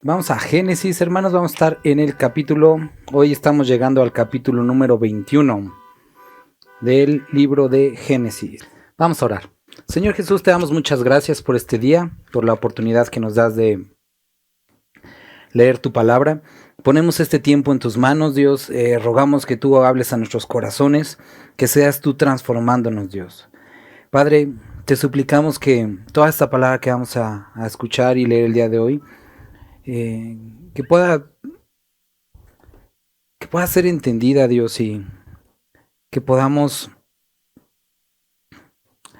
Vamos a Génesis, hermanos, vamos a estar en el capítulo, hoy estamos llegando al capítulo número 21 del libro de Génesis. Vamos a orar. Señor Jesús, te damos muchas gracias por este día, por la oportunidad que nos das de leer tu palabra. Ponemos este tiempo en tus manos, Dios, rogamos que tú hables a nuestros corazones, que seas tú transformándonos, Dios. Padre, te suplicamos que toda esta palabra que vamos a escuchar y leer el día de hoy, que pueda ser entendida, Dios, y que podamos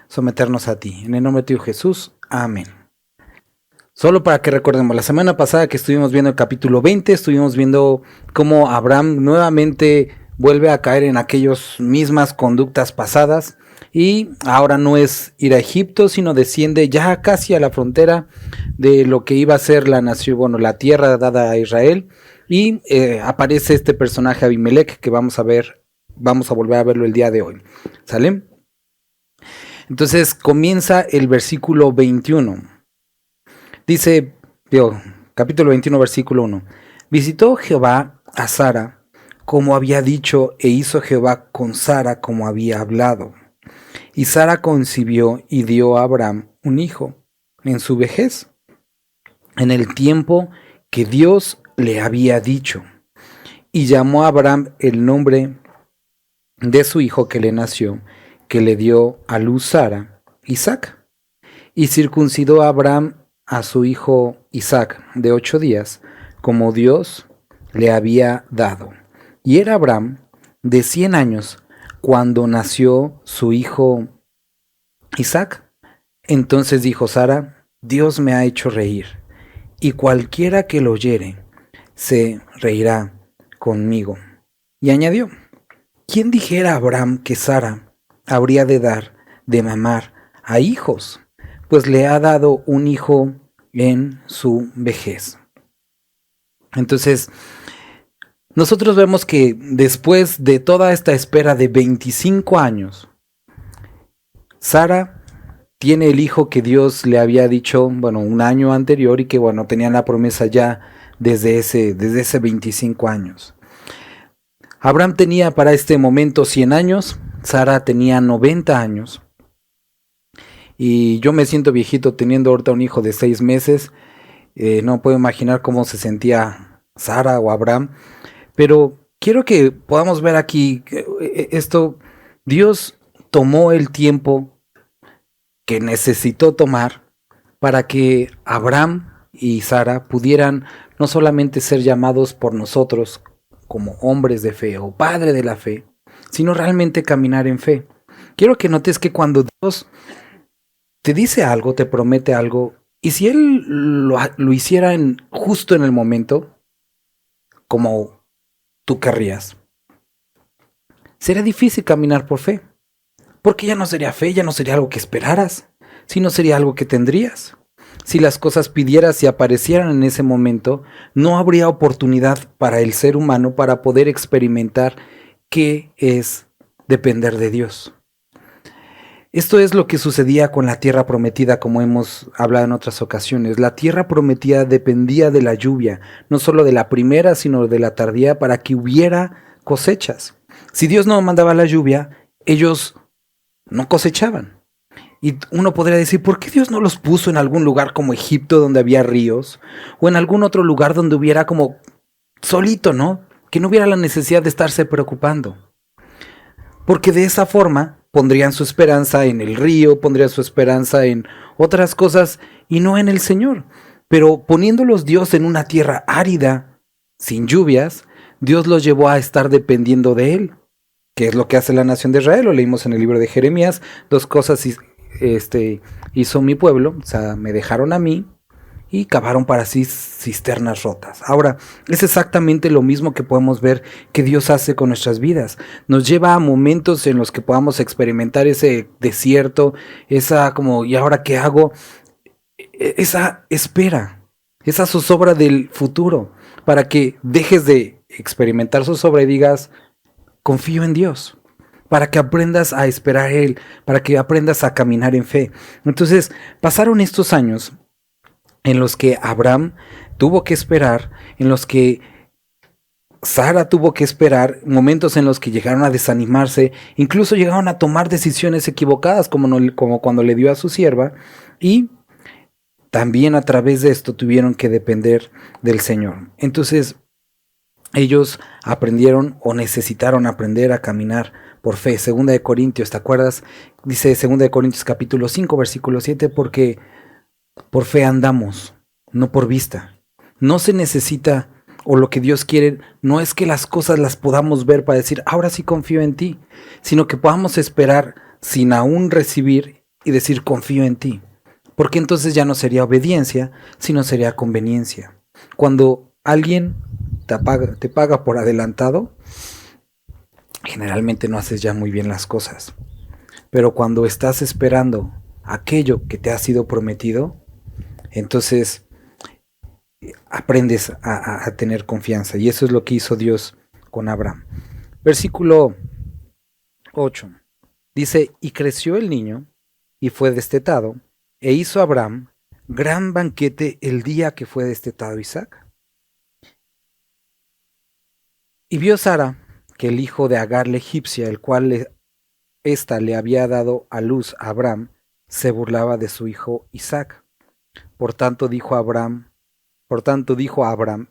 someternos a ti. En el nombre de tu Hijo Jesús, amén. Solo para que recordemos, la semana pasada que estuvimos viendo el capítulo 20, estuvimos viendo cómo Abraham nuevamente vuelve a caer en aquellas mismas conductas pasadas, y ahora no es ir a Egipto, sino desciende ya casi a la frontera de lo que iba a ser la nación, bueno, la tierra dada a Israel, y aparece este personaje Abimelech que vamos a volver a verlo el día de hoy. ¿Sale? Entonces comienza el versículo 21. Dice, capítulo 21, versículo 1. Visitó Jehová a Sara como había dicho, e hizo Jehová con Sara como había hablado. Y Sara concibió y dio a Abraham un hijo en su vejez, en el tiempo que Dios le había dicho. Y llamó a Abraham el nombre de su hijo que le nació, que le dio a luz Sara, Isaac. Y circuncidó a Abraham a su hijo Isaac de 8 días, como Dios le había dado. Y era Abraham de 100 años cuando nació su hijo Isaac. Entonces dijo Sara: Dios me ha hecho reír, y cualquiera que lo oyere se reirá conmigo. Y añadió: ¿quién dijera a Abraham que Sara habría de dar de mamar a hijos? Pues le ha dado un hijo en su vejez. Entonces, nosotros vemos que después de toda esta espera de 25 años, Sara tiene el hijo que Dios le había dicho, un año anterior, y que tenían la promesa ya desde ese 25 años. Abraham tenía para este momento 100 años, Sara tenía 90 años. Y yo me siento viejito teniendo ahorita un hijo de 6 meses. No puedo imaginar cómo se sentía Sara o Abraham. Pero quiero que podamos ver aquí esto. Dios tomó el tiempo que necesitó tomar para que Abraham y Sara pudieran no solamente ser llamados por nosotros como hombres de fe o padre de la fe, sino realmente caminar en fe. Quiero que notes que cuando Dios te dice algo, te promete algo, y si Él lo hiciera justo en el momento, como tú querrías, sería difícil caminar por fe, porque ya no sería fe, ya no sería algo que esperaras, sino sería algo que tendrías. Si las cosas pidieras y aparecieran en ese momento, no habría oportunidad para el ser humano para poder experimentar qué es depender de Dios. Esto es lo que sucedía con la tierra prometida, como hemos hablado en otras ocasiones. La tierra prometida dependía de la lluvia, no solo de la primera, sino de la tardía, para que hubiera cosechas. Si Dios no mandaba la lluvia, ellos no cosechaban. Y uno podría decir, ¿por qué Dios no los puso en algún lugar como Egipto, donde había ríos? O en algún otro lugar donde hubiera como solito, ¿no? Que no hubiera la necesidad de estarse preocupando. Porque de esa forma pondrían su esperanza en el río, pondrían su esperanza en otras cosas y no en el Señor. Pero poniéndolos Dios en una tierra árida, sin lluvias, Dios los llevó a estar dependiendo de Él. ¿Qué es lo que hace la nación de Israel? Lo leímos en el libro de Jeremías. 2 cosas hizo mi pueblo, o sea, me dejaron a mí y cavaron para sí cisternas rotas. Ahora, es exactamente lo mismo que podemos ver que Dios hace con nuestras vidas. Nos lleva a momentos en los que podamos experimentar ese desierto, esa como, ¿y ahora qué hago? Esa espera, esa zozobra del futuro, para que dejes de experimentar zozobra y digas, confío en Dios. para que aprendas a esperar a Él, para que aprendas a caminar en fe. Entonces, pasaron estos años en los que Abraham tuvo que esperar, en los que Sara tuvo que esperar, momentos en los que llegaron a desanimarse, incluso llegaron a tomar decisiones equivocadas, como cuando le dio a su sierva, y también a través de esto tuvieron que depender del Señor. Entonces, ellos aprendieron o necesitaron aprender a caminar por fe. Segunda de Corintios, ¿te acuerdas? Dice Segunda de Corintios capítulo 5, versículo 7, porque por fe andamos, no por vista. No se necesita, o lo que Dios quiere, no es que las cosas las podamos ver para decir, ahora sí confío en ti, sino que podamos esperar sin aún recibir y decir, confío en ti. Porque entonces ya no sería obediencia, sino sería conveniencia. Cuando alguien te paga por adelantado, generalmente no haces ya muy bien las cosas. Pero cuando estás esperando aquello que te ha sido prometido, entonces aprendes a tener confianza. Y eso es lo que hizo Dios con Abraham. Versículo 8. Dice, y creció el niño y fue destetado, e hizo Abraham gran banquete el día que fue destetado Isaac. Y vio Sara que el hijo de Agar la egipcia, el cual ésta le había dado a luz a Abraham, se burlaba de su hijo Isaac. Por tanto dijo a Abraham,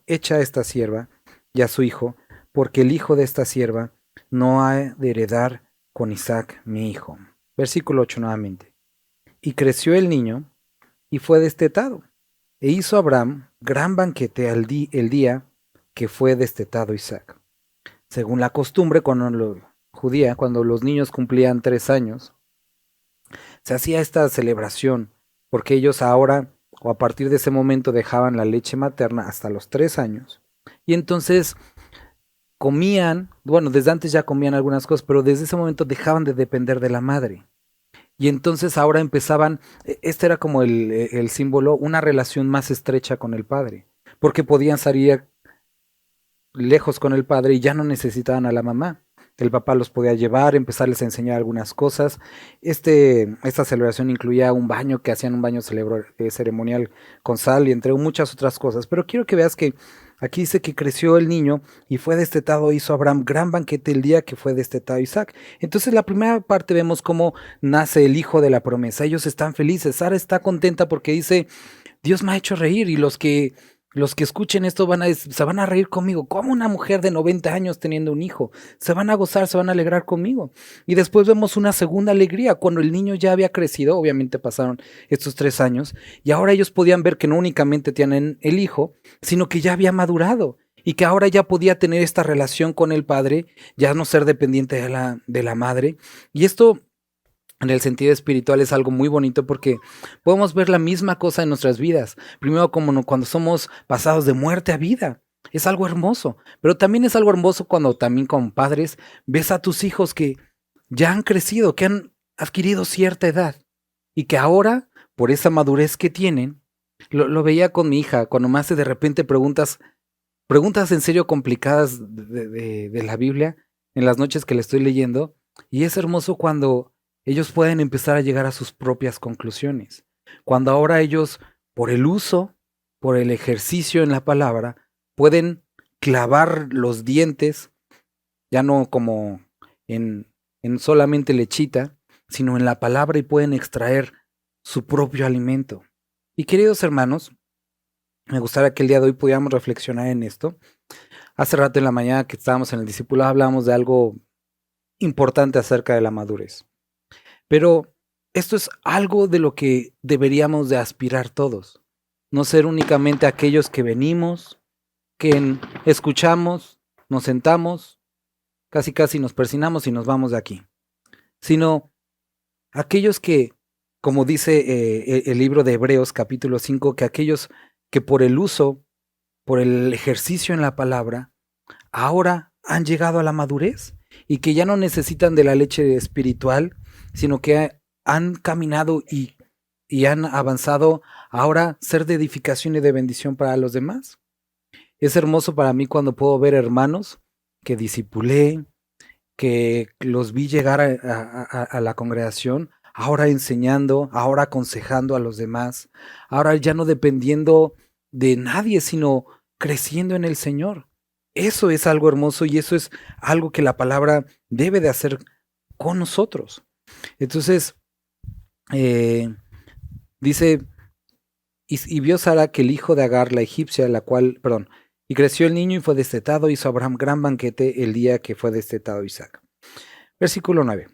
echa a esta sierva y a su hijo, porque el hijo de esta sierva no ha de heredar con Isaac mi hijo. Versículo 8 nuevamente. Y creció el niño y fue destetado, e hizo Abraham gran banquete el día que fue destetado Isaac. Según la costumbre judía, cuando los niños cumplían 3 años, se hacía esta celebración, porque ellos ahora, o a partir de ese momento, dejaban la leche materna hasta los 3 años, y entonces comían, bueno, desde antes ya comían algunas cosas, pero desde ese momento dejaban de depender de la madre. Y entonces ahora empezaban, este era como el símbolo, una relación más estrecha con el padre, porque podían salir lejos con el padre y ya no necesitaban a la mamá. El papá los podía llevar, empezarles a enseñar algunas cosas. Esta celebración incluía un baño, que hacían un baño ceremonial con sal y entre muchas otras cosas. Pero quiero que veas que aquí dice que creció el niño y fue destetado, hizo Abraham gran banquete el día que fue destetado Isaac. Entonces la primera parte vemos cómo nace el hijo de la promesa. Ellos están felices, Sara está contenta porque dice, Dios me ha hecho reír, y los que escuchen esto se van a reír conmigo. ¿Cómo una mujer de 90 años teniendo un hijo? Se van a gozar, se van a alegrar conmigo. Y después vemos una segunda alegría cuando el niño ya había crecido. Obviamente pasaron estos 3 años y ahora ellos podían ver que no únicamente tienen el hijo, sino que ya había madurado y que ahora ya podía tener esta relación con el padre, ya no ser dependiente de la madre. Y esto, en el sentido espiritual, es algo muy bonito porque podemos ver la misma cosa en nuestras vidas. Primero, como cuando somos pasados de muerte a vida. Es algo hermoso. Pero también es algo hermoso cuando también como padres ves a tus hijos que ya han crecido, que han adquirido cierta edad y que ahora, por esa madurez que tienen, lo veía con mi hija, cuando me hace de repente preguntas en serio complicadas de la Biblia en las noches que le estoy leyendo. Y es hermoso cuando ellos pueden empezar a llegar a sus propias conclusiones. Cuando ahora ellos, por el uso, por el ejercicio en la palabra, pueden clavar los dientes, ya no como en solamente lechita, sino en la palabra, y pueden extraer su propio alimento. Y queridos hermanos, me gustaría que el día de hoy pudiéramos reflexionar en esto. Hace rato en la mañana que estábamos en el discipulado hablábamos de algo importante acerca de la madurez. Pero esto es algo de lo que deberíamos de aspirar todos. No ser únicamente aquellos que venimos, que escuchamos, nos sentamos, casi nos persinamos y nos vamos de aquí. Sino aquellos que, como dice el libro de Hebreos capítulo 5, que aquellos que por el uso, por el ejercicio en la palabra, ahora han llegado a la madurez y que ya no necesitan de la leche espiritual, sino que han caminado y han avanzado ahora ser de edificación y de bendición para los demás. Es hermoso para mí cuando puedo ver hermanos que discipulé, que los vi llegar a la congregación, ahora enseñando, ahora aconsejando a los demás, ahora ya no dependiendo de nadie, sino creciendo en el Señor. Eso es algo hermoso y eso es algo que la palabra debe de hacer con nosotros. Entonces, dice, y vio Sara que el hijo de Agar, la egipcia, y creció el niño y fue destetado, hizo Abraham gran banquete el día que fue destetado Isaac. Versículo 9.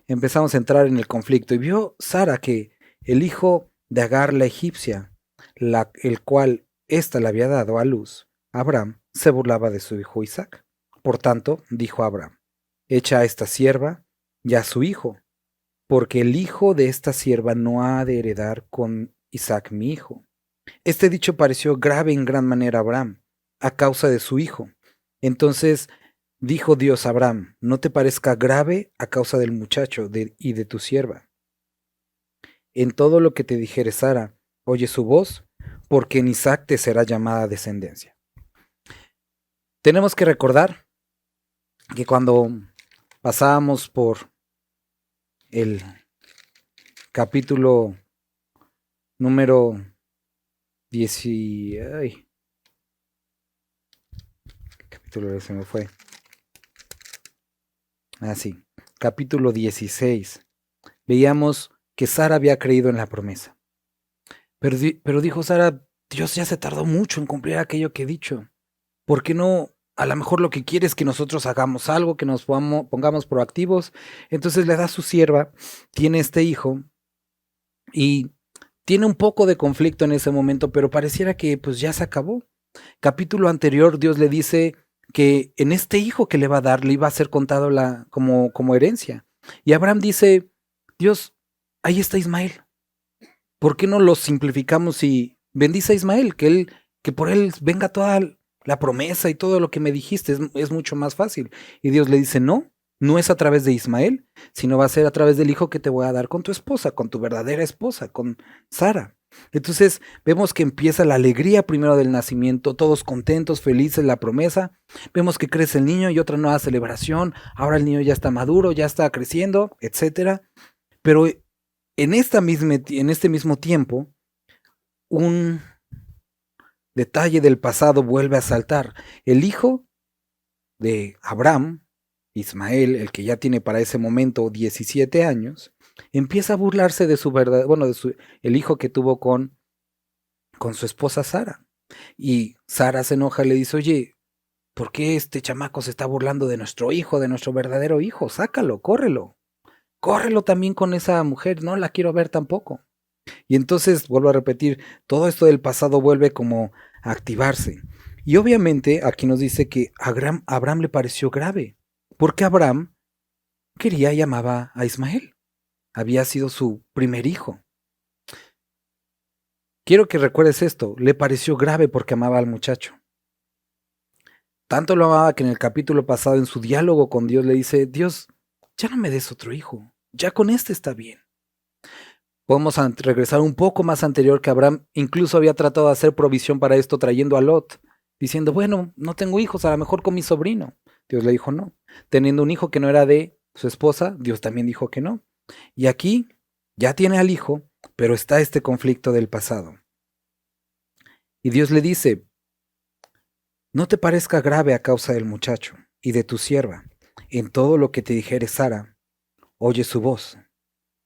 Empezamos a entrar en el conflicto. Y vio Sara que el hijo de Agar, la egipcia, el cual ésta le había dado a luz, Abraham, se burlaba de su hijo Isaac. Por tanto, dijo Abraham, echa a esta sierva y a su hijo, porque el hijo de esta sierva no ha de heredar con Isaac mi hijo. Este dicho pareció grave en gran manera a Abraham, a causa de su hijo. Entonces dijo Dios a Abraham, no te parezca grave a causa del muchacho y de tu sierva. En todo lo que te dijere Sara, oye su voz, porque en Isaac te será llamada descendencia. Tenemos que recordar que cuando pasábamos por el capítulo número 10, capítulo se me fue. Sí, capítulo 16. Veíamos que Sara había creído en la promesa. Pero dijo Sara, Dios ya se tardó mucho en cumplir aquello que he dicho. ¿Por qué no? A lo mejor lo que quiere es que nosotros hagamos algo, que nos pongamos proactivos. Entonces le da a su sierva, tiene este hijo y tiene un poco de conflicto en ese momento, pero pareciera que pues ya se acabó. Capítulo anterior Dios le dice que en este hijo que le va a dar le iba a ser contado como herencia. Y Abraham dice, Dios, ahí está Ismael. ¿Por qué no lo simplificamos y bendice a Ismael? Que por él venga toda la promesa y todo lo que me dijiste, es mucho más fácil. Y Dios le dice, no es a través de Ismael, sino va a ser a través del hijo que te voy a dar con tu esposa, con tu verdadera esposa, con Sara. Entonces vemos que empieza la alegría primero del nacimiento, todos contentos, felices, la promesa. Vemos que crece el niño y otra nueva celebración. Ahora el niño ya está maduro, ya está creciendo, etcétera. Pero en este mismo tiempo, un detalle del pasado vuelve a saltar. El hijo de Abraham, Ismael, el que ya tiene para ese momento 17 años, empieza a burlarse de su verdad, el hijo que tuvo con su esposa Sara. Y Sara se enoja y le dice, oye, ¿por qué este chamaco se está burlando de nuestro hijo, de nuestro verdadero hijo? Sácalo, córrelo. Córrelo también con esa mujer, no la quiero ver tampoco. Y entonces, vuelvo a repetir, todo esto del pasado vuelve como a activarse. Y obviamente aquí nos dice que a Abraham le pareció grave, porque Abraham quería y amaba a Ismael. Había sido su primer hijo. Quiero que recuerdes esto, le pareció grave porque amaba al muchacho. Tanto lo amaba que en el capítulo pasado, en su diálogo con Dios, le dice, Dios, ya no me des otro hijo, ya con este está bien. Podemos regresar un poco más anterior, que Abraham incluso había tratado de hacer provisión para esto trayendo a Lot, diciendo, bueno, no tengo hijos, a lo mejor con mi sobrino. Dios le dijo no. Teniendo un hijo que no era de su esposa, Dios también dijo que no. Y aquí ya tiene al hijo, pero está este conflicto del pasado. Y Dios le dice, no te parezca grave a causa del muchacho y de tu sierva. En todo lo que te dijere Sara, oye su voz,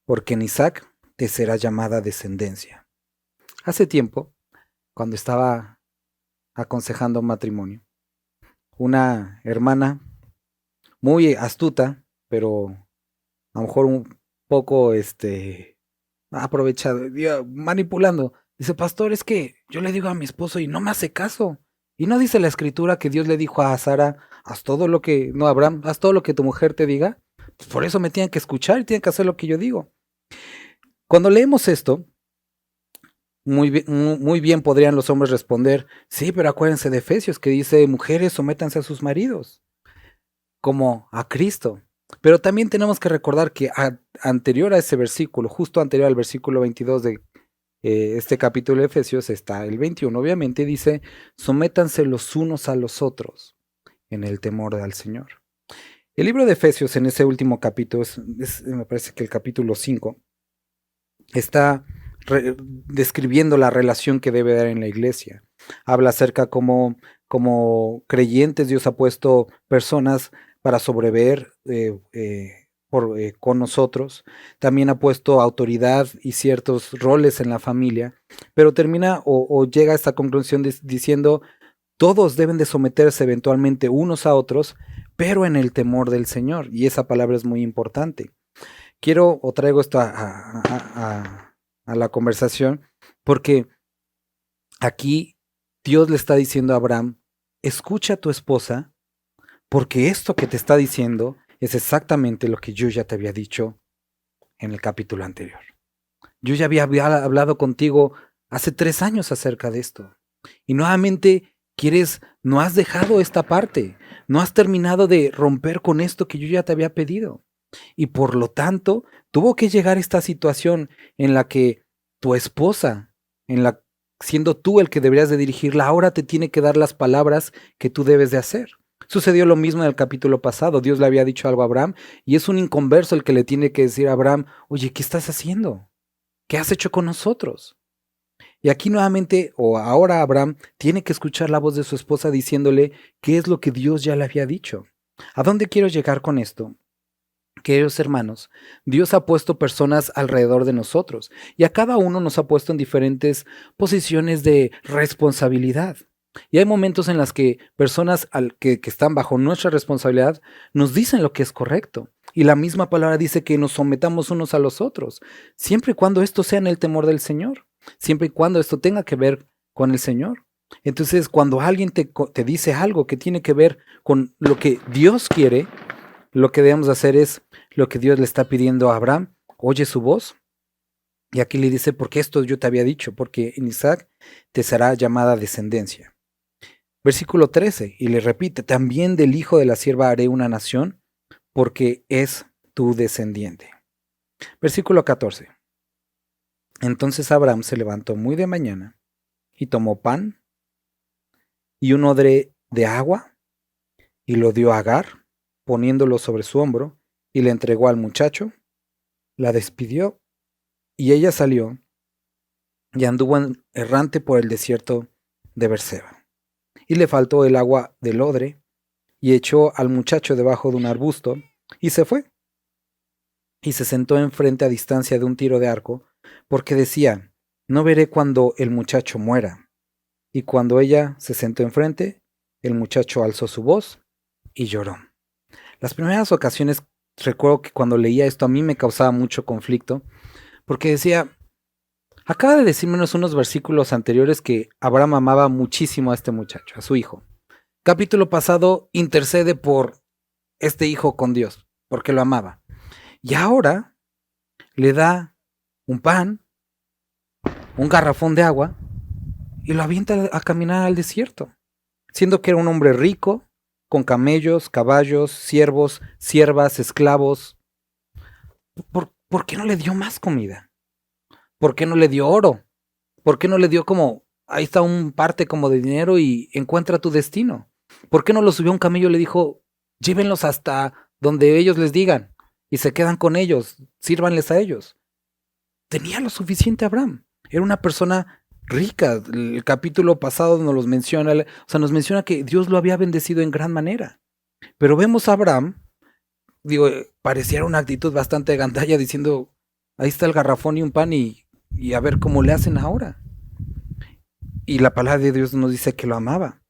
porque en Isaac te será llamada descendencia. Hace tiempo, cuando estaba aconsejando un matrimonio, una hermana muy astuta, pero a lo mejor un poco aprovechado, manipulando, dice, pastor, es que yo le digo a mi esposo y no me hace caso. Y no dice la escritura que Dios le dijo a Sara, Abraham, haz todo lo que tu mujer te diga. Pues por eso me tienen que escuchar y tienen que hacer lo que yo digo. Cuando leemos esto, muy bien podrían los hombres responder, sí, pero acuérdense de Efesios que dice, mujeres, sométanse a sus maridos, como a Cristo. Pero también tenemos que recordar que anterior a ese versículo, justo anterior al versículo 22 de este capítulo de Efesios, está el 21, obviamente dice, sométanse los unos a los otros en el temor al Señor. El libro de Efesios en ese último capítulo, me parece que el capítulo 5, está describiendo la relación que debe dar en la iglesia. Habla acerca como creyentes Dios ha puesto personas para sobrever con nosotros. También ha puesto autoridad y ciertos roles en la familia, pero termina o llega a esta conclusión diciendo, todos deben de someterse eventualmente unos a otros, pero en el temor del Señor. Y esa palabra es muy importante. Quiero o traigo esto a la conversación porque aquí Dios le está diciendo a Abraham, escucha a tu esposa porque esto que te está diciendo es exactamente lo que yo ya te había dicho en el capítulo anterior. Yo ya había hablado contigo hace 3 años acerca de esto. Y nuevamente no has dejado esta parte, no has terminado de romper con esto que yo ya te había pedido. Y por lo tanto, tuvo que llegar esta situación en la que tu esposa, siendo tú el que deberías de dirigirla, ahora te tiene que dar las palabras que tú debes de hacer. Sucedió lo mismo en el capítulo pasado. Dios le había dicho algo a Abraham y es un inconverso el que le tiene que decir a Abraham, oye, ¿qué estás haciendo? ¿Qué has hecho con nosotros? Y aquí nuevamente, o ahora Abraham, tiene que escuchar la voz de su esposa diciéndole qué es lo que Dios ya le había dicho. ¿A dónde quiero llegar con esto? Queridos hermanos, Dios ha puesto personas alrededor de nosotros y a cada uno nos ha puesto en diferentes posiciones de responsabilidad. Y hay momentos en los que personas que están bajo nuestra responsabilidad nos dicen lo que es correcto. Y la misma palabra dice que nos sometamos unos a los otros, siempre y cuando esto sea en el temor del Señor, siempre y cuando esto tenga que ver con el Señor. Entonces, cuando alguien te dice algo que tiene que ver con lo que Dios quiere, lo que debemos hacer es lo que Dios le está pidiendo a Abraham, oye su voz. Y aquí le dice, porque esto yo te había dicho, porque en Isaac te será llamada descendencia. Versículo 13, y le repite, también del hijo de la sierva haré una nación, porque es tu descendiente. Versículo 14. Entonces Abraham se levantó muy de mañana y tomó pan y un odre de agua y lo dio a Agar, poniéndolo sobre su hombro, y le entregó al muchacho, la despidió, y ella salió y anduvo errante por el desierto de Berseba. Y le faltó el agua del odre, y echó al muchacho debajo de un arbusto, y se fue. Y se sentó enfrente a distancia de un tiro de arco, porque decía, no veré cuando el muchacho muera. Y cuando ella se sentó enfrente, el muchacho alzó su voz y lloró. Las primeras ocasiones recuerdo que cuando leía esto a mí me causaba mucho conflicto, porque decía, acaba de decirnos unos versículos anteriores que Abraham amaba muchísimo a este muchacho, a su hijo. Capítulo pasado intercede por este hijo con Dios, porque lo amaba. Y ahora le da un pan, un garrafón de agua, y lo avienta a caminar al desierto, siendo que era un hombre rico, con camellos, caballos, siervos, siervas, esclavos. ¿Por qué no le dio más comida? ¿Por qué no le dio oro? ¿Por qué no le dio como, ahí está un parte como de dinero y encuentra tu destino? ¿Por qué no lo subió a un camello y le dijo, llévenlos hasta donde ellos les digan y se quedan con ellos, sírvanles a ellos? Tenía lo suficiente Abraham. Era una persona rica. El capítulo pasado nos menciona, nos menciona que Dios lo había bendecido en gran manera. Pero vemos a Abraham, pareciera una actitud bastante gandalla diciendo, ahí está el garrafón y un pan y a ver cómo le hacen ahora. Y la palabra de Dios nos dice que lo amaba.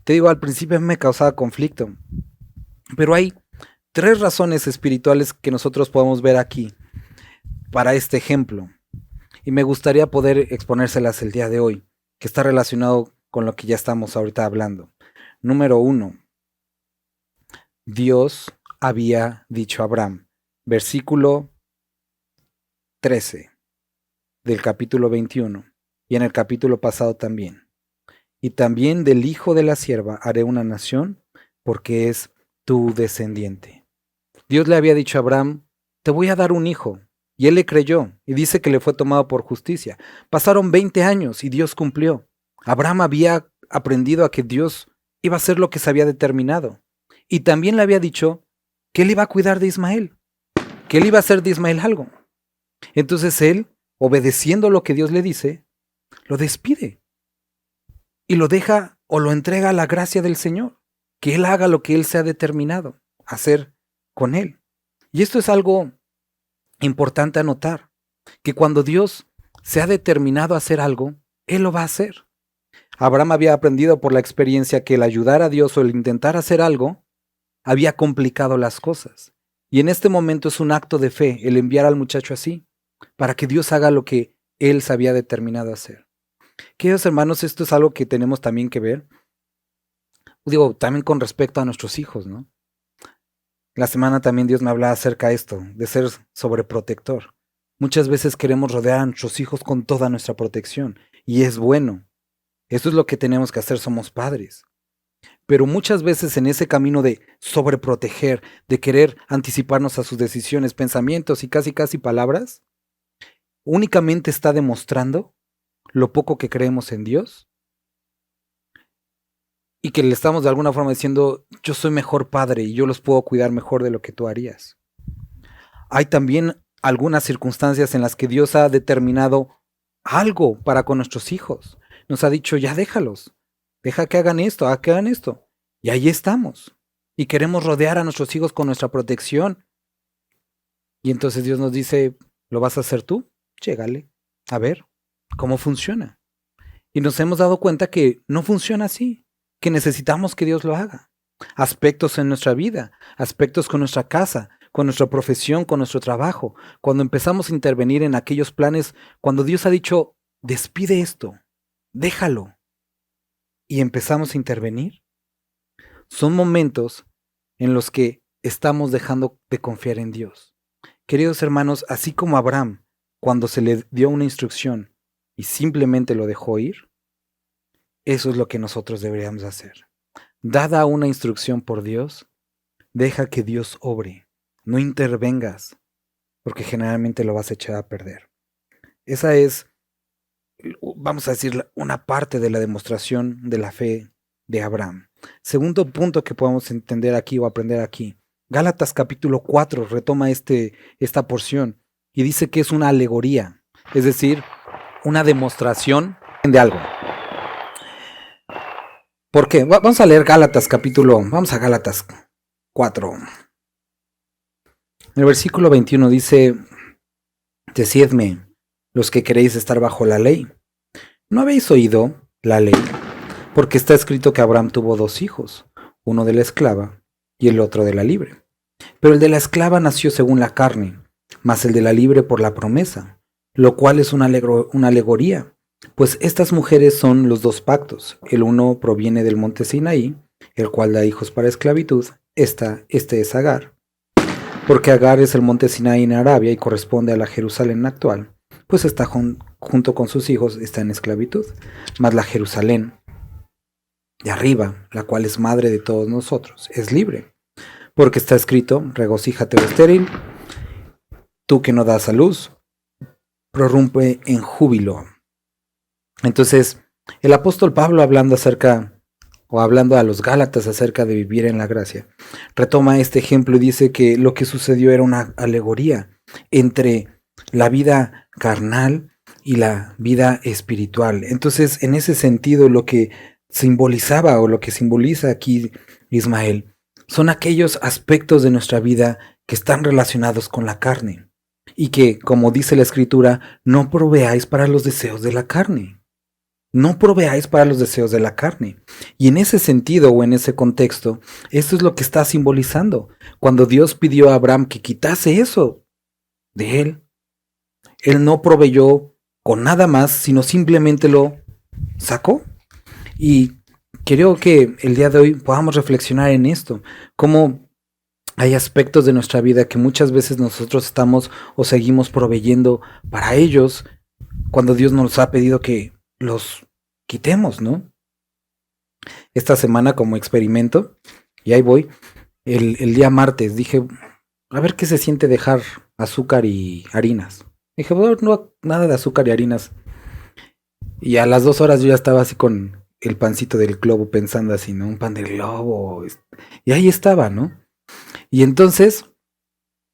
Te digo, al principio me causaba conflicto, pero hay 3 razones espirituales que nosotros podemos ver aquí para este ejemplo. Y me gustaría poder exponérselas el día de hoy, que está relacionado con lo que ya estamos ahorita hablando. Número 1. Dios había dicho a Abraham, versículo 13 del capítulo 21, y en el capítulo pasado también. Y también del hijo de la sierva haré una nación, porque es tu descendiente. Dios le había dicho a Abraham, te voy a dar un hijo. Y él le creyó, y dice que le fue tomado por justicia. Pasaron 20 años y Dios cumplió. Abraham había aprendido a que Dios iba a hacer lo que se había determinado. Y también le había dicho que él iba a cuidar de Ismael, que él iba a hacer de Ismael algo. Entonces él, obedeciendo lo que Dios le dice, lo despide y lo deja o lo entrega a la gracia del Señor, que él haga lo que él se ha determinado a hacer con él. Y esto es algo importante a notar, que cuando Dios se ha determinado a hacer algo, él lo va a hacer. Abraham había aprendido por la experiencia que el ayudar a Dios o el intentar hacer algo había complicado las cosas. Y en este momento es un acto de fe el enviar al muchacho así, para que Dios haga lo que él se había determinado a hacer. Queridos hermanos, esto es algo que tenemos también que ver. Digo, también con respecto a nuestros hijos, ¿no? La semana también Dios me hablaba acerca de esto, de ser sobreprotector. Muchas veces queremos rodear a nuestros hijos con toda nuestra protección, y es bueno. Eso es lo que tenemos que hacer, somos padres. Pero muchas veces en ese camino de sobreproteger, de querer anticiparnos a sus decisiones, pensamientos y casi palabras, únicamente está demostrando lo poco que creemos en Dios y que le estamos de alguna forma diciendo, yo soy mejor padre y yo los puedo cuidar mejor de lo que tú harías. Hay también algunas circunstancias en las que Dios ha determinado algo para con nuestros hijos. Nos ha dicho, ya déjalos, deja que hagan esto, que hagan esto. Y ahí estamos. Y queremos rodear a nuestros hijos con nuestra protección. Y entonces Dios nos dice, ¿lo vas a hacer tú? Llégale, a ver cómo funciona. Y nos hemos dado cuenta que no funciona así, que necesitamos que Dios lo haga. Aspectos en nuestra vida, aspectos con nuestra casa, con nuestra profesión, con nuestro trabajo. Cuando empezamos a intervenir en aquellos planes, cuando Dios ha dicho, despide esto, déjalo, y empezamos a intervenir, son momentos en los que estamos dejando de confiar en Dios. Queridos hermanos, así como Abraham, cuando se le dio una instrucción y simplemente lo dejó ir, eso es lo que nosotros deberíamos hacer. Dada una instrucción por Dios, deja que Dios obre. No intervengas, porque generalmente lo vas a echar a perder. Esa es, vamos a decir, una parte de la demostración de la fe de Abraham. Segundo punto que podemos entender aquí o aprender aquí. Gálatas capítulo 4 retoma esta porción y dice que es una alegoría, es decir, una demostración de algo. ¿Por qué? Vamos a leer vamos a Gálatas 4. En el versículo 21 dice, decidme, los que queréis estar bajo la ley, ¿no habéis oído la ley? Porque está escrito que Abraham tuvo 2 hijos, uno de la esclava y el otro de la libre. Pero el de la esclava nació según la carne, mas el de la libre por la promesa, lo cual es una alegoría, pues estas mujeres son los 2 pactos. El uno proviene del monte Sinaí, el cual da hijos para esclavitud, este es Agar. Porque Agar es el monte Sinaí en Arabia y corresponde a la Jerusalén actual, pues está junto con sus hijos, está en esclavitud. Mas la Jerusalén de arriba, la cual es madre de todos nosotros, es libre. Porque está escrito, regocíjate, oh estéril, tú que no das a luz, prorrumpe en júbilo. Entonces, el apóstol Pablo hablando a los Gálatas acerca de vivir en la gracia, retoma este ejemplo y dice que lo que sucedió era una alegoría entre la vida carnal y la vida espiritual. Entonces, en ese sentido, lo que simbolizaba o lo que simboliza aquí Ismael son aquellos aspectos de nuestra vida que están relacionados con la carne y que, como dice la Escritura, no proveáis para los deseos de la carne. No proveáis para los deseos de la carne. Y en ese sentido o en ese contexto, esto es lo que está simbolizando. Cuando Dios pidió a Abraham que quitase eso de él, él no proveyó con nada más, sino simplemente lo sacó. Y creo que el día de hoy podamos reflexionar en esto, cómo hay aspectos de nuestra vida que muchas veces nosotros estamos o seguimos proveyendo para ellos cuando Dios nos ha pedido que los quitemos, ¿no? Esta semana como experimento, y ahí voy, el día martes dije, a ver qué se siente dejar azúcar y harinas. Dije, bueno, no, nada de azúcar y harinas. Y a las 2 horas yo ya estaba así con el pancito del globo pensando así, ¿no? Un pan del globo. Y ahí estaba, ¿no? Y entonces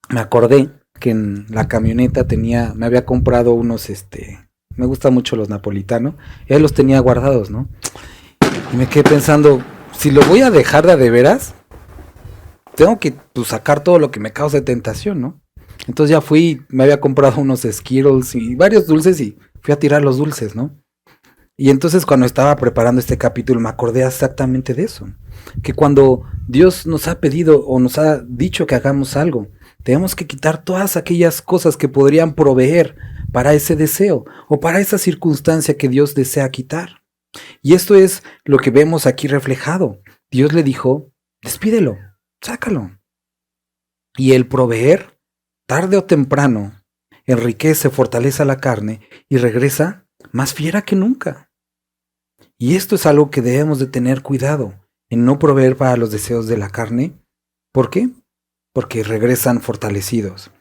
me acordé que en la camioneta me había comprado unos, me gustan mucho los napolitanos, y ahí los tenía guardados, ¿no? Y me quedé pensando, si lo voy a dejar de veras, tengo que pues, sacar todo lo que me cause tentación, ¿no? Entonces ya fui, me había comprado unos Skittles y varios dulces y fui a tirar los dulces, ¿no? Y entonces cuando estaba preparando este capítulo me acordé exactamente de eso, que cuando Dios nos ha pedido o nos ha dicho que hagamos algo, tenemos que quitar todas aquellas cosas que podrían proveer para ese deseo o para esa circunstancia que Dios desea quitar. Y esto es lo que vemos aquí reflejado. Dios le dijo, despídelo, sácalo. Y el proveer, tarde o temprano, enriquece, fortalece a la carne y regresa más fiera que nunca. Y esto es algo que debemos de tener cuidado, en no proveer para los deseos de la carne. ¿Por qué? Porque regresan fortalecidos.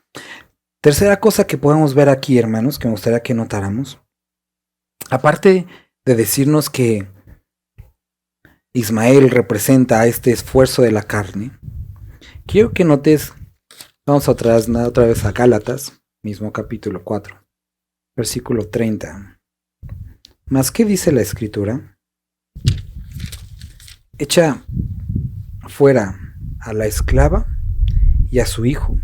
Tercera cosa que podemos ver aquí, hermanos, que me gustaría que notáramos, aparte de decirnos que Ismael representa a este esfuerzo de la carne, quiero que notes, vamos otra vez a Gálatas, mismo capítulo 4, versículo 30. ¿Mas qué dice la Escritura? Echa fuera a la esclava y a su hijo,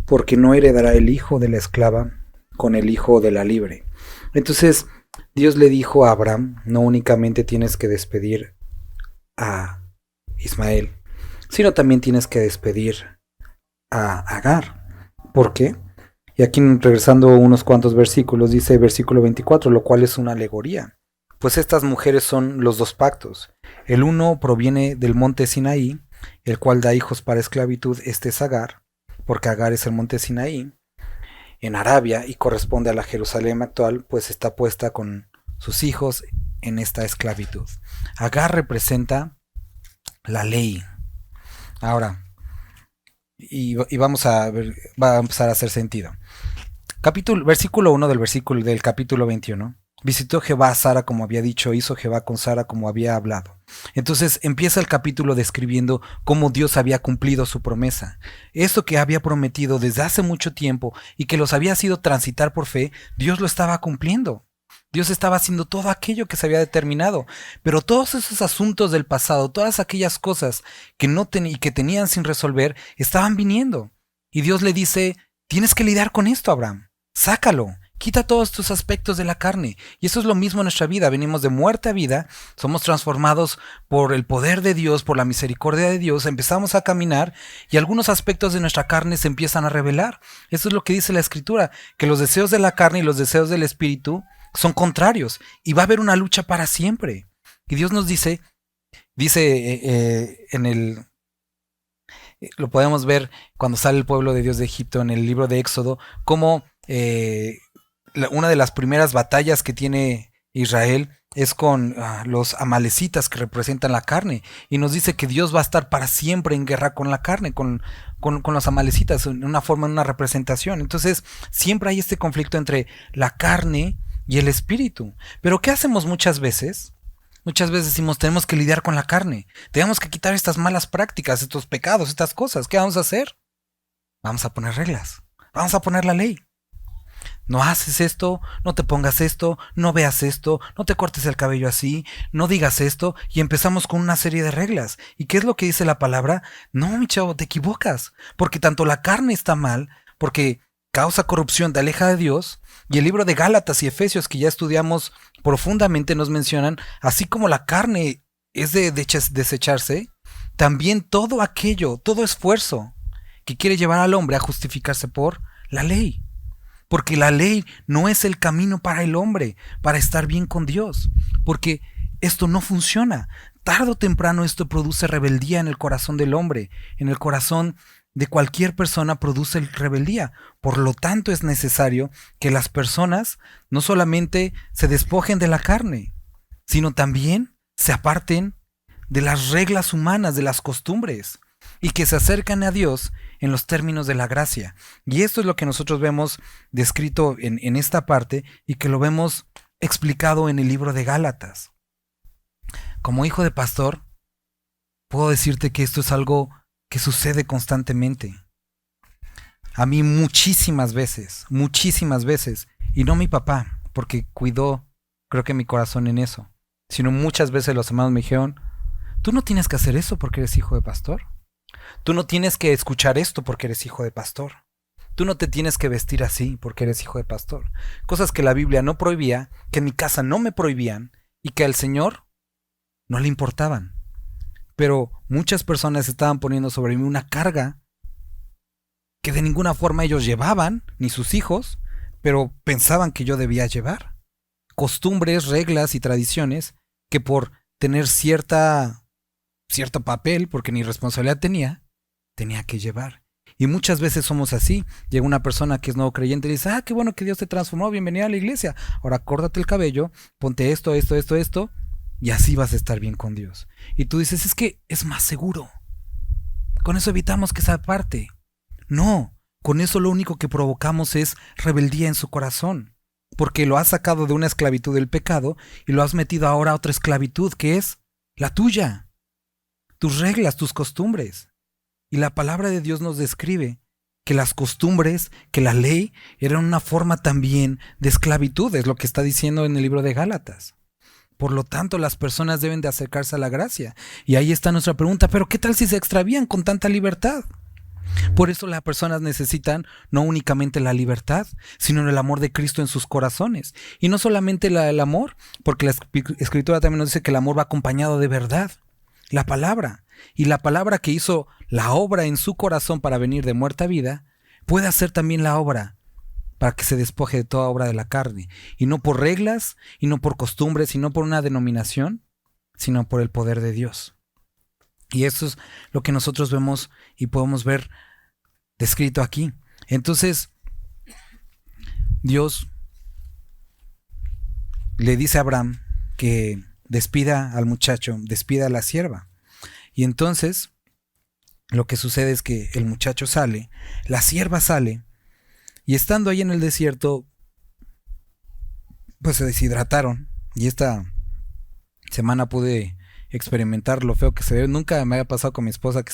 porque no heredará el hijo de la esclava con el hijo de la libre. Entonces, Dios le dijo a Abraham, no únicamente tienes que despedir a Ismael, sino también tienes que despedir a Agar. ¿Por qué? Y aquí regresando unos cuantos versículos, dice versículo 24, lo cual es una alegoría. Pues estas mujeres son los dos pactos. El uno proviene del monte Sinaí, el cual da hijos para esclavitud, este es Agar, porque Agar es el monte Sinaí, en Arabia, y corresponde a la Jerusalén actual, pues está puesta con sus hijos en esta esclavitud. Agar representa la ley. Ahora, y vamos a ver, va a empezar a hacer sentido. Versículo 1 del capítulo 21. Visitó Jehová a Sara como había dicho, hizo Jehová con Sara como había hablado. Entonces empieza el capítulo describiendo cómo Dios había cumplido su promesa. Eso que había prometido desde hace mucho tiempo y que los había sido transitar por fe, Dios lo estaba cumpliendo. Dios estaba haciendo todo aquello que se había determinado, pero todos esos asuntos del pasado, todas aquellas cosas que que tenían sin resolver, estaban viniendo. Y Dios le dice, tienes que lidiar con esto, Abraham, sácalo, quita todos estos aspectos de la carne. Y eso es lo mismo en nuestra vida, venimos de muerte a vida, somos transformados por el poder de Dios, por la misericordia de Dios, empezamos a caminar y algunos aspectos de nuestra carne se empiezan a revelar. Eso es lo que dice la Escritura, que los deseos de la carne y los deseos del Espíritu son contrarios y va a haber una lucha para siempre. Y Dios nos dice lo podemos ver cuando sale el pueblo de Dios de Egipto en el libro de Éxodo, como una de las primeras batallas que tiene Israel es con los amalecitas, que representan la carne, y nos dice que Dios va a estar para siempre en guerra con la carne, con los amalecitas, en una forma, en una representación. Entonces siempre hay este conflicto entre la carne y el espíritu. Pero ¿qué hacemos muchas veces? Muchas veces decimos, tenemos que lidiar con la carne, tenemos que quitar estas malas prácticas, estos pecados, estas cosas. ¿Qué vamos a hacer? Vamos a poner reglas, vamos a poner la ley. No haces esto, no te pongas esto, no veas esto, no te cortes el cabello así, no digas esto, y empezamos con una serie de reglas. ¿Y qué es lo que dice la palabra? No, mi chavo, te equivocas, porque tanto la carne está mal, porque causa corrupción, te aleja de Dios, y el libro de Gálatas y Efesios, que ya estudiamos profundamente, nos mencionan, así como la carne es de desecharse, también todo aquello, todo esfuerzo que quiere llevar al hombre a justificarse por la ley. Porque la ley no es el camino para el hombre, para estar bien con Dios. Porque esto no funciona. Tarde o temprano esto produce rebeldía en el corazón del hombre, en el corazón de cualquier persona produce rebeldía. Por lo tanto, es necesario que las personas no solamente se despojen de la carne, sino también se aparten de las reglas humanas, de las costumbres, y que se acercan a Dios en los términos de la gracia. Y esto es lo que nosotros vemos descrito en esta parte y que lo vemos explicado en el libro de Gálatas. Como hijo de pastor, puedo decirte que esto es algo que sucede constantemente. A mí muchísimas veces, y no mi papá, porque cuidó, creo que mi corazón en eso, sino muchas veces los hermanos me dijeron, tú no tienes que hacer eso porque eres hijo de pastor. Tú no tienes que escuchar esto porque eres hijo de pastor. Tú no te tienes que vestir así porque eres hijo de pastor. Cosas que la Biblia no prohibía, que en mi casa no me prohibían y que al Señor no le importaban. Pero muchas personas estaban poniendo sobre mí una carga que de ninguna forma ellos llevaban, ni sus hijos, pero pensaban que yo debía llevar. Costumbres, reglas y tradiciones que por tener cierto papel, porque ni responsabilidad tenía que llevar. Y muchas veces somos así. Llega una persona que es nuevo creyente y dice, qué bueno que Dios te transformó, bienvenida a la iglesia. Ahora córtate el cabello, ponte esto, y así vas a estar bien con Dios. Y tú dices, es que es más seguro. Con eso evitamos que esa parte. No, con eso lo único que provocamos es rebeldía en su corazón. Porque lo has sacado de una esclavitud del pecado y lo has metido ahora a otra esclavitud que es la tuya. Tus reglas, tus costumbres. Y la palabra de Dios nos describe que las costumbres, que la ley, eran una forma también de esclavitud, es lo que está diciendo en el libro de Gálatas. Por lo tanto, las personas deben de acercarse a la gracia. Y ahí está nuestra pregunta, ¿pero qué tal si se extravían con tanta libertad? Por eso las personas necesitan no únicamente la libertad, sino el amor de Cristo en sus corazones. Y no solamente el amor, porque la Escritura también nos dice que el amor va acompañado de verdad. La palabra. Y la palabra que hizo la obra en su corazón para venir de muerte a vida, puede hacer también la obra para que se despoje de toda obra de la carne. Y no por reglas, y no por costumbres, y no por una denominación, sino por el poder de Dios. Y eso es lo que nosotros vemos y podemos ver descrito aquí. Entonces, Dios le dice a Abraham que despida al muchacho, despida a la sierva. Y entonces, lo que sucede es que el muchacho sale, la sierva sale, y estando ahí en el desierto, pues se deshidrataron. Y esta semana pude experimentar lo feo que se ve. Nunca me había pasado con mi esposa que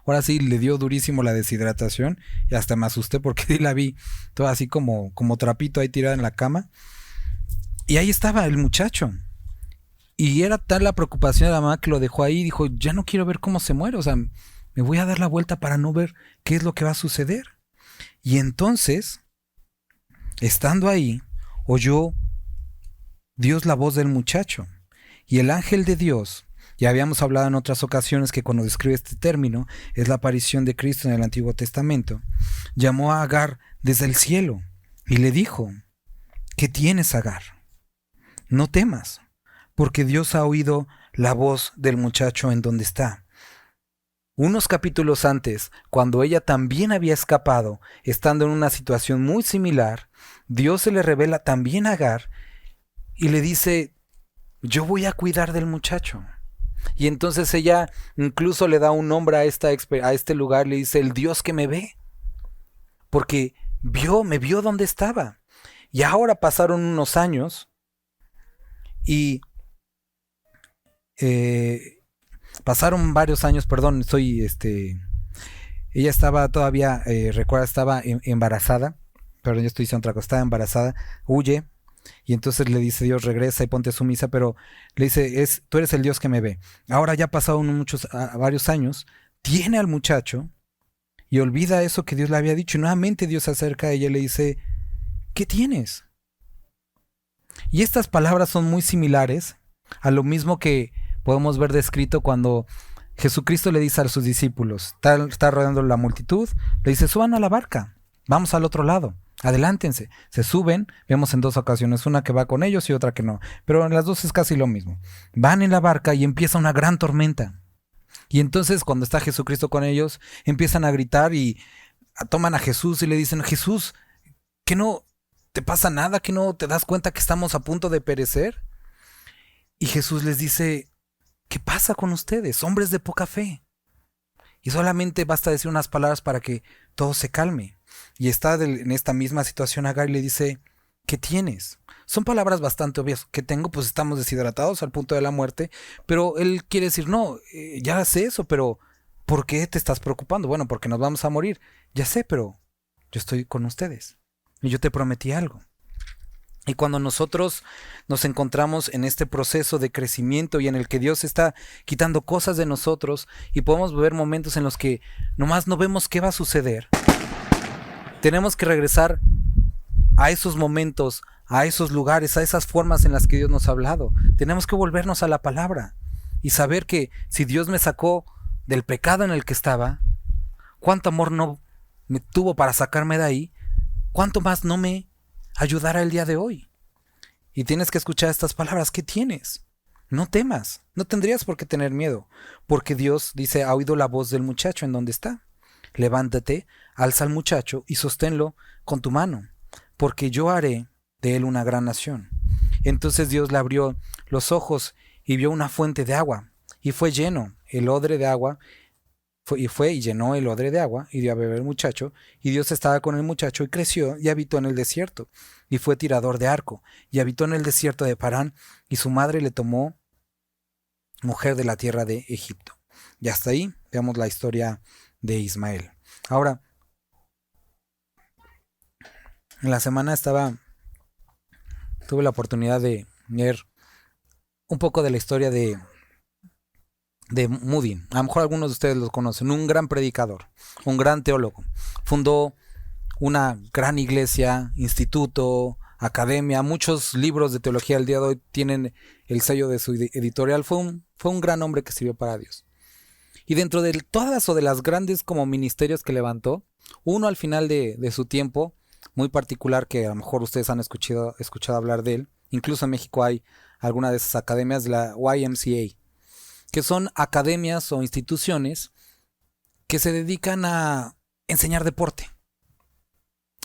ahora sí le dio durísimo la deshidratación y hasta me asusté porque la vi toda así como trapito ahí tirada en la cama. Y ahí estaba el muchacho. Y era tal la preocupación de la mamá que lo dejó ahí y dijo, ya no quiero ver cómo se muere, o sea, me voy a dar la vuelta para no ver qué es lo que va a suceder. Y entonces, estando ahí, oyó Dios la voz del muchacho. Y el ángel de Dios, ya habíamos hablado en otras ocasiones que cuando describe este término, es la aparición de Cristo en el Antiguo Testamento, llamó a Agar desde el cielo y le dijo, ¿qué tienes, Agar? No temas, porque Dios ha oído la voz del muchacho en donde está. Unos capítulos antes, cuando ella también había escapado, estando en una situación muy similar, Dios se le revela también a Agar y le dice, yo voy a cuidar del muchacho. Y entonces ella incluso le da un nombre a este lugar, le dice, el Dios que me ve. Porque me vio donde estaba. Y ahora pasaron unos años y pasaron varios años, perdón, ella estaba todavía, recuerda, estaba embarazada, perdón, yo estoy diciendo otra cosa, estaba embarazada, huye, y entonces le dice Dios, regresa y ponte sumisa, pero le dice, tú eres el Dios que me ve. Ahora ya pasaron varios años, tiene al muchacho, y olvida eso que Dios le había dicho, y nuevamente Dios se acerca a ella y le dice, ¿qué tienes? Y estas palabras son muy similares a lo mismo que podemos ver descrito cuando Jesucristo le dice a sus discípulos, está rodeando la multitud, le dice, suban a la barca, vamos al otro lado, adelántense, se suben, vemos en dos ocasiones, una que va con ellos y otra que no, pero en las dos es casi lo mismo, van en la barca y empieza una gran tormenta, y entonces cuando está Jesucristo con ellos, empiezan a gritar y toman a Jesús y le dicen, Jesús, ¿que no te pasa nada? ¿Que no te das cuenta que estamos a punto de perecer? Y Jesús les dice, ¿qué pasa con ustedes, hombres de poca fe? Y solamente basta decir unas palabras para que todo se calme. Y está en esta misma situación Agar y le dice, ¿qué tienes? Son palabras bastante obvias. ¿Qué tengo? Pues estamos deshidratados al punto de la muerte. Pero él quiere decir, no, ya sé eso, pero ¿Por qué te estás preocupando? Bueno, porque nos vamos a morir. Ya sé, pero yo estoy con ustedes. Y yo te prometí algo. Y cuando nosotros nos encontramos en este proceso de crecimiento y en el que Dios está quitando cosas de nosotros y podemos ver momentos en los que nomás no vemos qué va a suceder, tenemos que regresar a esos momentos, a esos lugares, a esas formas en las que Dios nos ha hablado. Tenemos que volvernos a la palabra y saber que si Dios me sacó del pecado en el que estaba, cuánto amor no me tuvo para sacarme de ahí, cuánto más no me ayudará el día de hoy. Y tienes que escuchar estas palabras. ¿Qué tienes? No temas, no tendrías por qué tener miedo, porque Dios dice, ha oído la voz del muchacho en donde está. Levántate, alza al muchacho y sosténlo con tu mano, porque yo haré de él una gran nación. Entonces Dios le abrió los ojos y vio una fuente de agua, y fue lleno el odre de agua, fue y llenó el odre de agua, y dio a beber al muchacho, y Dios estaba con el muchacho, y creció, y habitó en el desierto, y fue tirador de arco, y habitó en el desierto de Parán, y su madre le tomó mujer de la tierra de Egipto. Y hasta ahí veamos la historia de Ismael. Ahora, en la semana tuve la oportunidad de leer un poco de la historia de Moody. A lo mejor algunos de ustedes lo conocen. Un gran predicador, un gran teólogo. Fundó una gran iglesia, instituto, academia. Muchos libros de teología al día de hoy tienen el sello de su editorial. Fue un gran hombre que sirvió para Dios. Y dentro de todas o de las grandes como ministerios que levantó, uno al final de su tiempo, muy particular, que a lo mejor ustedes han escuchado hablar de él, incluso en México hay alguna de esas academias, de la YMCA, que son academias o instituciones que se dedican a enseñar deporte.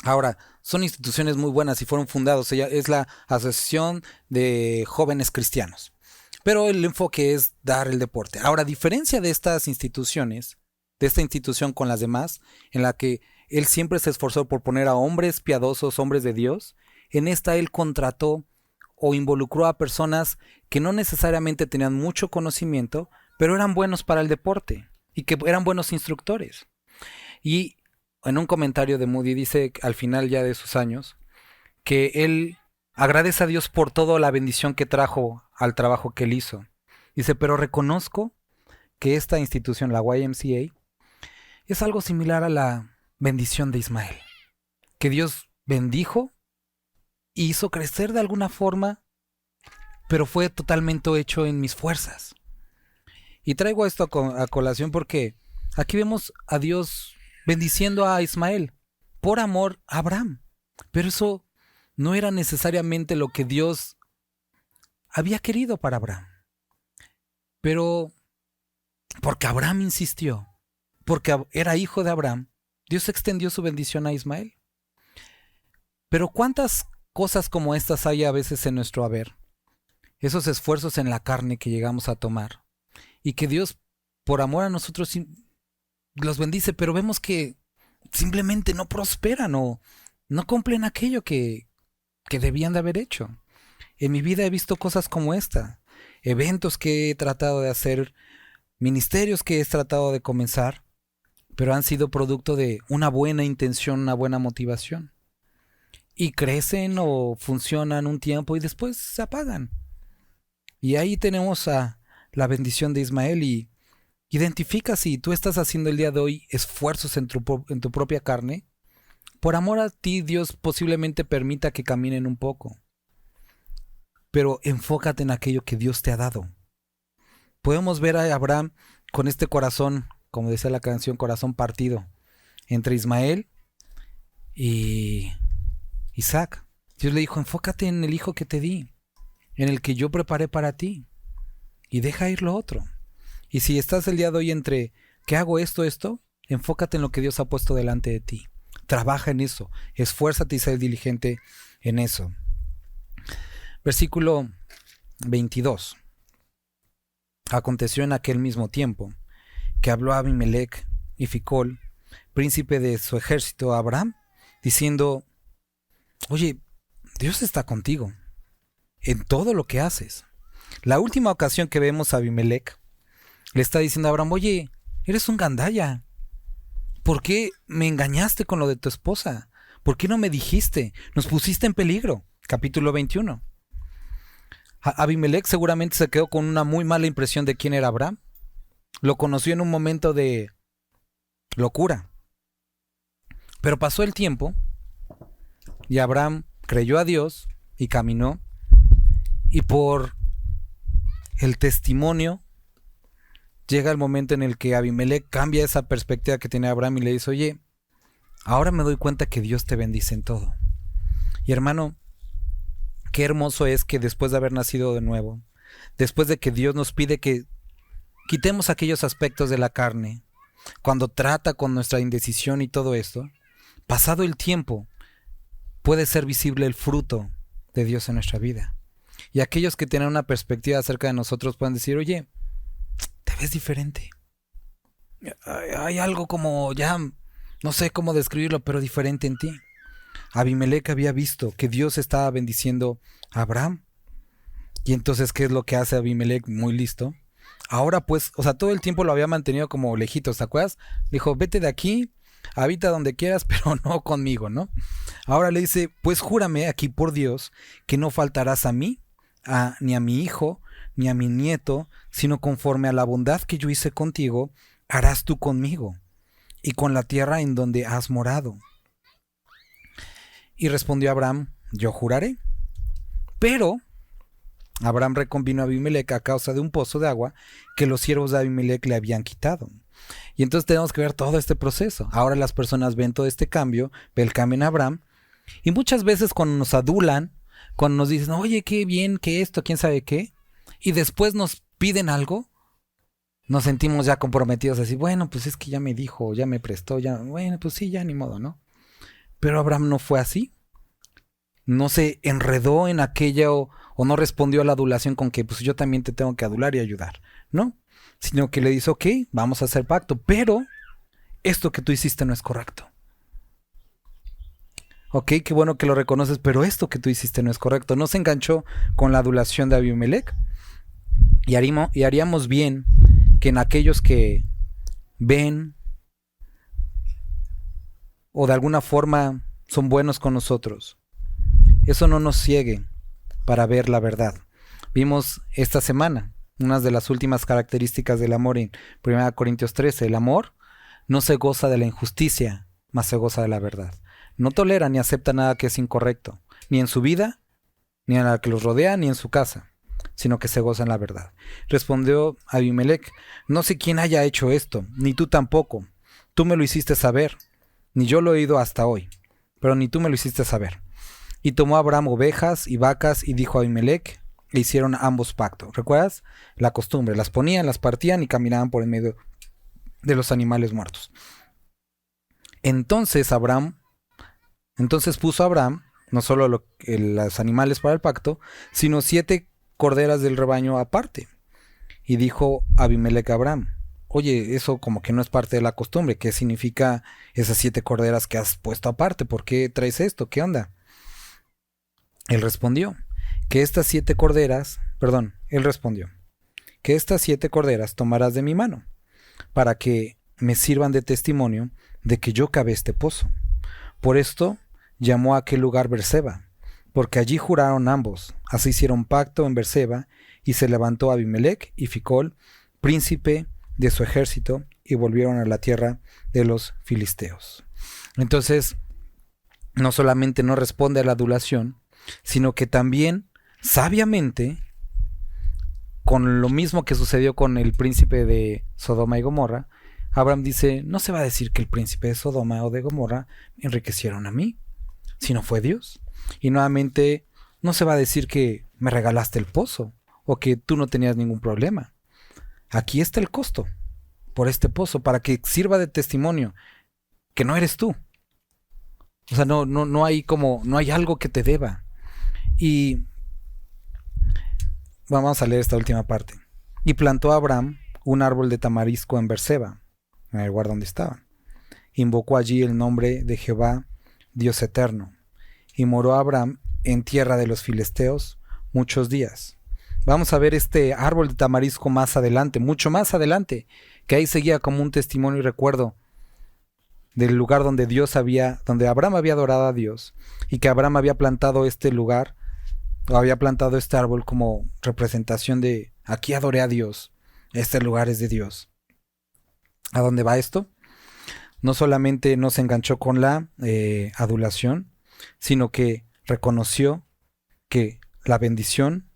Ahora, son instituciones muy buenas y fueron fundados, es la Asociación de Jóvenes Cristianos, pero el enfoque es dar el deporte. Ahora, a diferencia de estas instituciones, de esta institución con las demás, en la que él siempre se esforzó por poner a hombres piadosos, hombres de Dios, en esta él contrató o involucró a personas que no necesariamente tenían mucho conocimiento, pero eran buenos para el deporte y que eran buenos instructores. Y en un comentario de Moody dice al final ya de sus años que él agradece a Dios por toda la bendición que trajo al trabajo que él hizo. Dice, pero reconozco que esta institución, la YMCA, es algo similar a la bendición de Ismael, que Dios bendijo y hizo crecer de alguna forma, pero fue totalmente hecho en mis fuerzas. Y traigo esto a colación porque aquí vemos a Dios bendiciendo a Ismael por amor a Abraham, pero eso no era necesariamente lo que Dios había querido para Abraham. Pero porque Abraham insistió, porque era hijo de Abraham, Dios extendió su bendición a Ismael. Pero ¿cuántas cosas como estas hay a veces en nuestro haber? Esos esfuerzos en la carne que llegamos a tomar y que Dios, por amor a nosotros, los bendice, pero vemos que simplemente no prosperan o no cumplen aquello que debían de haber hecho. En mi vida he visto cosas como esta, eventos que he tratado de hacer, ministerios que he tratado de comenzar, pero han sido producto de una buena intención, una buena motivación. Y crecen o funcionan un tiempo y después se apagan. Y ahí tenemos a la bendición de Ismael y identifica si tú estás haciendo el día de hoy esfuerzos en tu propia carne. Por amor a ti, Dios posiblemente permita que caminen un poco. Pero enfócate en aquello que Dios te ha dado. Podemos ver a Abraham con este corazón, como decía la canción, corazón partido, entre Ismael y Isaac. Dios le dijo, enfócate en el hijo que te di, en el que yo preparé para ti, y deja ir lo otro. Y si estás el día de hoy entre que hago esto, enfócate en lo que Dios ha puesto delante de ti. Trabaja en eso, esfuérzate y sé diligente en eso. Versículo 22. Aconteció en aquel mismo tiempo que habló Abimelech y Ficol, príncipe de su ejército, a Abraham, diciendo, oye, Dios está contigo en todo lo que haces. La última ocasión que vemos a Abimelech, le está diciendo a Abraham, oye, eres un gandalla. ¿Por qué me engañaste con lo de tu esposa? ¿Por qué no me dijiste? Nos pusiste en peligro. Capítulo 21. Abimelech seguramente se quedó con una muy mala impresión de quién era Abraham. Lo conoció en un momento de locura. Pero pasó el tiempo y Abraham creyó a Dios y caminó. Y por el testimonio llega el momento en el que Abimelech cambia esa perspectiva que tiene Abraham y le dice, oye, ahora me doy cuenta que Dios te bendice en todo. Y hermano, qué hermoso es que después de haber nacido de nuevo, después de que Dios nos pide que quitemos aquellos aspectos de la carne, cuando trata con nuestra indecisión y todo esto, pasado el tiempo, puede ser visible el fruto de Dios en nuestra vida. Y aquellos que tienen una perspectiva acerca de nosotros pueden decir, oye, te ves diferente. Hay algo como ya, no sé cómo describirlo, pero diferente en ti. Abimelech había visto que Dios estaba bendiciendo a Abraham. Y entonces, ¿qué es lo que hace Abimelech? Muy listo. Ahora pues, o sea, todo el tiempo lo había mantenido como lejitos, ¿te acuerdas? Dijo, vete de aquí, habita donde quieras, pero no conmigo, ¿no? Ahora le dice, pues júrame aquí por Dios que no faltarás a mí, ni a mi hijo, ni a mi nieto, sino conforme a la bondad que yo hice contigo, harás tú conmigo, y con la tierra en donde has morado. Y respondió Abraham, yo juraré. Pero Abraham reconvino a Abimelech a causa de un pozo de agua que los siervos de Abimelech le habían quitado. Y entonces tenemos que ver todo este proceso. Ahora las personas ven todo este cambio, ven el cambio en Abraham, y muchas veces cuando nos adulan, cuando nos dicen, oye, qué bien, qué esto, quién sabe qué, y después nos piden algo, nos sentimos ya comprometidos así, bueno, pues es que ya me dijo, ya me prestó, ya, bueno, pues sí, ya ni modo, ¿no? Pero Abraham no fue así. No se enredó en aquello o no respondió a la adulación con que pues yo también te tengo que adular y ayudar, ¿no? Sino que le dice, ok, vamos a hacer pacto, pero esto que tú hiciste no es correcto. Ok, qué bueno que lo reconoces, pero esto que tú hiciste no es correcto. No se enganchó con la adulación de Abimelech. Y haríamos bien que en aquellos que ven o de alguna forma son buenos con nosotros, eso no nos ciegue para ver la verdad. Vimos esta semana una de las últimas características del amor en 1 Corintios 13. El amor no se goza de la injusticia, mas se goza de la verdad. No tolera ni acepta nada que es incorrecto, ni en su vida, ni en la que los rodea, ni en su casa, sino que se goza en la verdad. Respondió Abimelech, no sé quién haya hecho esto, ni tú tampoco. Tú me lo hiciste saber, ni yo lo he oído hasta hoy, pero ni tú me lo hiciste saber. Y tomó Abraham ovejas y vacas y dijo a Abimelech, e hicieron ambos pacto. ¿Recuerdas? La costumbre, las ponían, las partían y caminaban por en medio de los animales muertos. Entonces puso Abraham no solo los animales para el pacto, sino 7 corderas del rebaño aparte. Y dijo Abimelech a Abraham, oye, eso como que no es parte de la costumbre. ¿Qué significa esas 7 corderas que has puesto aparte? ¿Por qué traes esto? ¿Qué onda? Él respondió, que estas 7 corderas tomarás de mi mano, para que me sirvan de testimonio de que yo cavé este pozo. Por esto llamó a aquel lugar Berseba, porque allí juraron ambos. Así hicieron pacto en Berseba, y se levantó Abimelech y Ficol, príncipe de su ejército, y volvieron a la tierra de los filisteos. Entonces, no solamente no responde a la adulación, sino que también, sabiamente, con lo mismo que sucedió con el príncipe de Sodoma y Gomorra, Abraham dice, no se va a decir que el príncipe de Sodoma o de Gomorra enriquecieron a mí, sino fue Dios. Y nuevamente, no se va a decir que me regalaste el pozo o que tú no tenías ningún problema. Aquí está el costo por este pozo, para que sirva de testimonio que no eres tú. O sea, no hay algo que te deba. Y vamos a leer esta última parte. Y plantó Abraham un árbol de tamarisco en Berseba, en el lugar donde estaban. Invocó allí el nombre de Jehová, Dios eterno. Y moró Abraham en tierra de los filisteos muchos días. Vamos a ver este árbol de tamarisco más adelante, mucho más adelante, que ahí seguía como un testimonio y recuerdo del lugar donde donde Abraham había adorado a Dios, y que Abraham había plantado este lugar, o había plantado este árbol como representación de aquí adoré a Dios, este lugar es de Dios. ¿A dónde va esto? No solamente no se enganchó con la adulación, sino que reconoció que la bendición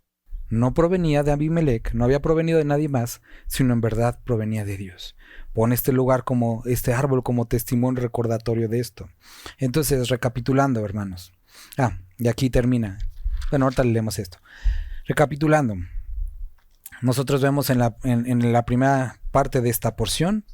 no provenía de Abimelech, no había provenido de nadie más, sino en verdad provenía de Dios. Pone este lugar este árbol como testimonio recordatorio de esto. Entonces, recapitulando, hermanos. Y aquí termina. Bueno, ahorita leemos esto. Recapitulando. Nosotros vemos en la primera parte de esta porción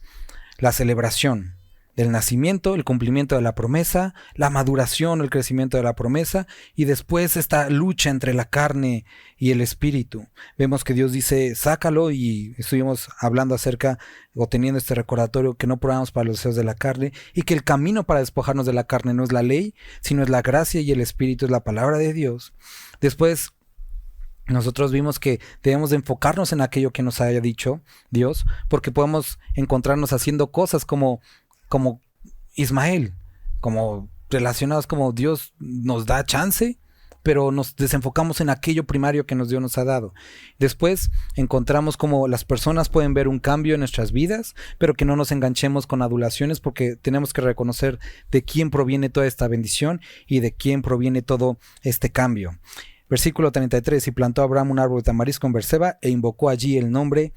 la celebración del nacimiento, el cumplimiento de la promesa, la maduración, el crecimiento de la promesa, y después esta lucha entre la carne y el espíritu. Vemos que Dios dice, sácalo, y estuvimos hablando acerca o teniendo este recordatorio que no probamos para los deseos de la carne, y que el camino para despojarnos de la carne no es la ley, sino es la gracia, y el espíritu es la palabra de Dios. Después nosotros vimos que debemos de enfocarnos en aquello que nos haya dicho Dios, porque podemos encontrarnos haciendo cosas como Ismael, como relacionados como Dios nos da chance, pero nos desenfocamos en aquello primario que Dios nos ha dado. Después encontramos como las personas pueden ver un cambio en nuestras vidas, pero que no nos enganchemos con adulaciones, porque tenemos que reconocer de quién proviene toda esta bendición y de quién proviene todo este cambio. Versículo 33, y plantó Abraham un árbol de tamarisco en Berseba e invocó allí el nombre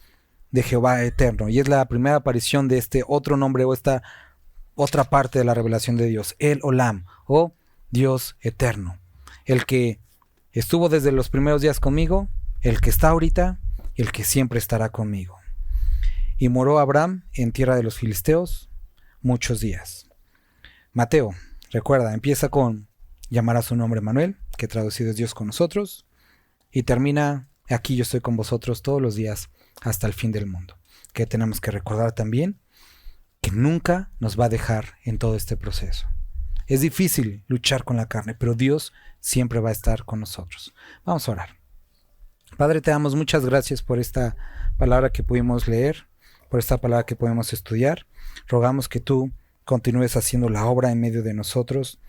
de Jehová eterno. Y es la primera aparición de este otro nombre, o esta otra parte de la revelación de Dios, el Olam, o Dios eterno, el que estuvo desde los primeros días conmigo, el que está ahorita y el que siempre estará conmigo. Y moró Abraham en tierra de los filisteos muchos días. Mateo, recuerda, empieza con llamar a su nombre Manuel, que traducido es Dios con nosotros, y termina, aquí yo estoy con vosotros todos los días hasta el fin del mundo. Que tenemos que recordar también que nunca nos va a dejar en todo este proceso. Es difícil luchar con la carne, pero Dios siempre va a estar con nosotros. Vamos a orar. Padre, te damos muchas gracias por esta palabra que pudimos leer, por esta palabra que podemos estudiar. Rogamos que tú continúes haciendo la obra en medio de nosotros.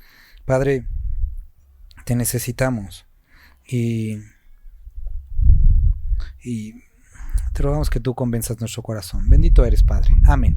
Padre, te necesitamos y te rogamos que tú convenzas nuestro corazón. Bendito eres, Padre. Amén.